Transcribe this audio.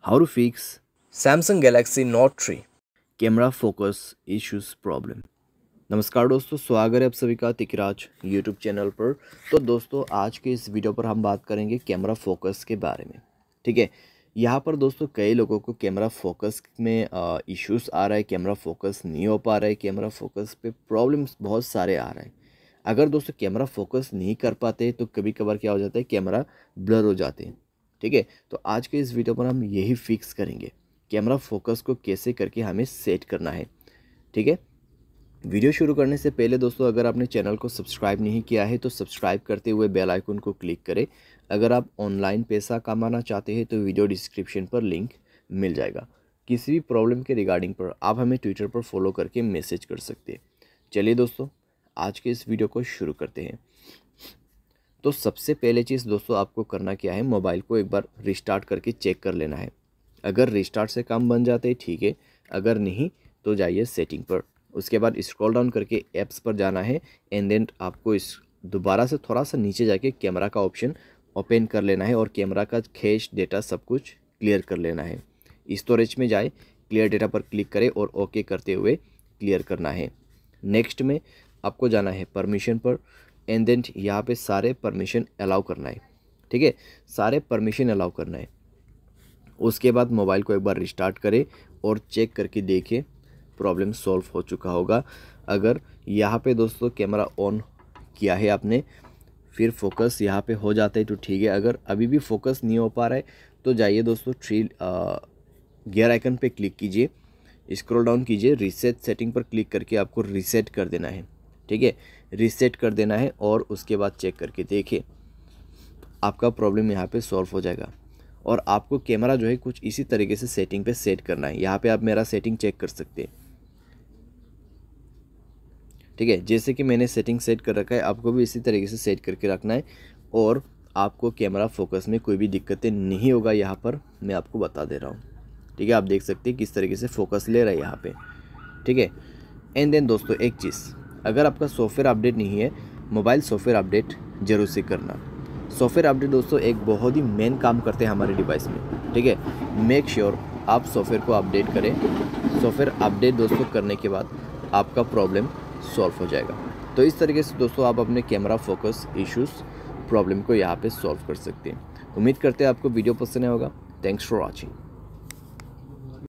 How to fix Samsung Galaxy Note 3। Camera focus issues problem. नमस्कार दोस्तों, स्वागत है आप सभी का तिकराज यूट्यूब चैनल पर। तो दोस्तों आज के इस वीडियो पर हम बात करेंगे कैमरा फोकस के बारे में। ठीक है, यहाँ पर दोस्तों कई लोगों को कैमरा फोकस में इश्यूज आ रहा है, कैमरा फोकस नहीं हो पा रहा है, कैमरा फोकस पे प्रॉब्लम्स बहुत सारे आ रहे हैं। अगर दोस्तों कैमरा फोकस नहीं कर पाते तो कभी कभार क्या हो जाता है, कैमरा ब्लर हो जाते हैं। ठीक है, तो आज के इस वीडियो पर हम यही फिक्स करेंगे, कैमरा फोकस को कैसे करके हमें सेट करना है। ठीक है, वीडियो शुरू करने से पहले दोस्तों अगर आपने चैनल को सब्सक्राइब नहीं किया है तो सब्सक्राइब करते हुए बेल आइकन को क्लिक करें। अगर आप ऑनलाइन पैसा कमाना चाहते हैं तो वीडियो डिस्क्रिप्शन पर लिंक मिल जाएगा। किसी भी प्रॉब्लम के रिगार्डिंग पर आप हमें ट्विटर पर फॉलो करके मैसेज कर सकते हैं। चलिए दोस्तों आज के इस वीडियो को शुरू करते हैं। तो सबसे पहले चीज़ दोस्तों आपको करना क्या है, मोबाइल को एक बार रिस्टार्ट करके चेक कर लेना है। अगर रिस्टार्ट से काम बन जाते हैं ठीक है, अगर नहीं तो जाइए सेटिंग पर। उसके बाद स्क्रॉल डाउन करके ऐप्स पर जाना है एंड देन आपको इस दोबारा से थोड़ा सा नीचे जाके कैमरा का ऑप्शन ओपन कर लेना है और कैमरा का कैश डेटा सब कुछ क्लियर कर लेना है। स्टोरेज में जाए, क्लियर डेटा पर क्लिक करें और ओके करते हुए क्लियर करना है। नेक्स्ट में आपको जाना है परमिशन पर एंड देन यहाँ पे सारे परमिशन अलाउ करना है। ठीक है, सारे परमिशन अलाउ करना है। उसके बाद मोबाइल को एक बार रिस्टार्ट करें और चेक करके देखें प्रॉब्लम सॉल्व हो चुका होगा। अगर यहाँ पे दोस्तों कैमरा ऑन किया है आपने, फिर फोकस यहाँ पे हो जाता है तो ठीक है। अगर अभी भी फोकस नहीं हो पा रहा है तो जाइए दोस्तों गियर आइकन पे क्लिक कीजिए, स्क्रॉल डाउन कीजिए, रीसेट सेटिंग पर क्लिक करके आपको रीसेट कर देना है। ठीक है, रीसेट कर देना है और उसके बाद चेक करके देखिए आपका प्रॉब्लम यहाँ पे सॉल्व हो जाएगा। और आपको कैमरा जो है कुछ इसी तरीके से सेटिंग पे सेट करना है। यहाँ पे आप मेरा सेटिंग चेक कर सकते हैं। ठीक है, जैसे कि मैंने सेटिंग सेट कर रखा है, आपको भी इसी तरीके से सेट करके रखना है और आपको कैमरा फोकस में कोई भी दिक्कतें नहीं होगा। यहाँ पर मैं आपको बता दे रहा हूँ। ठीक है, आप देख सकते हैं किस तरीके से फोकस ले रहा है यहाँ पे। ठीक है, एंड देन दोस्तों एक चीज़, अगर आपका सॉफ्टवेयर अपडेट नहीं है, मोबाइल सॉफ्टवेयर अपडेट जरूर से करना। सॉफ्टवेयर अपडेट दोस्तों एक बहुत ही मेन काम करते हैं हमारे डिवाइस में। ठीक है, मेक श्योर आप सॉफ्टवेयर को अपडेट करें। सॉफ्टवेयर अपडेट दोस्तों करने के बाद आपका प्रॉब्लम सॉल्व हो जाएगा। तो इस तरीके से दोस्तों आप अपने कैमरा फोकस इश्यूज़ प्रॉब्लम को यहाँ पे सॉल्व कर सकते हैं। उम्मीद करते हैं आपको वीडियो पसंद आया होगा। Thanks for watching.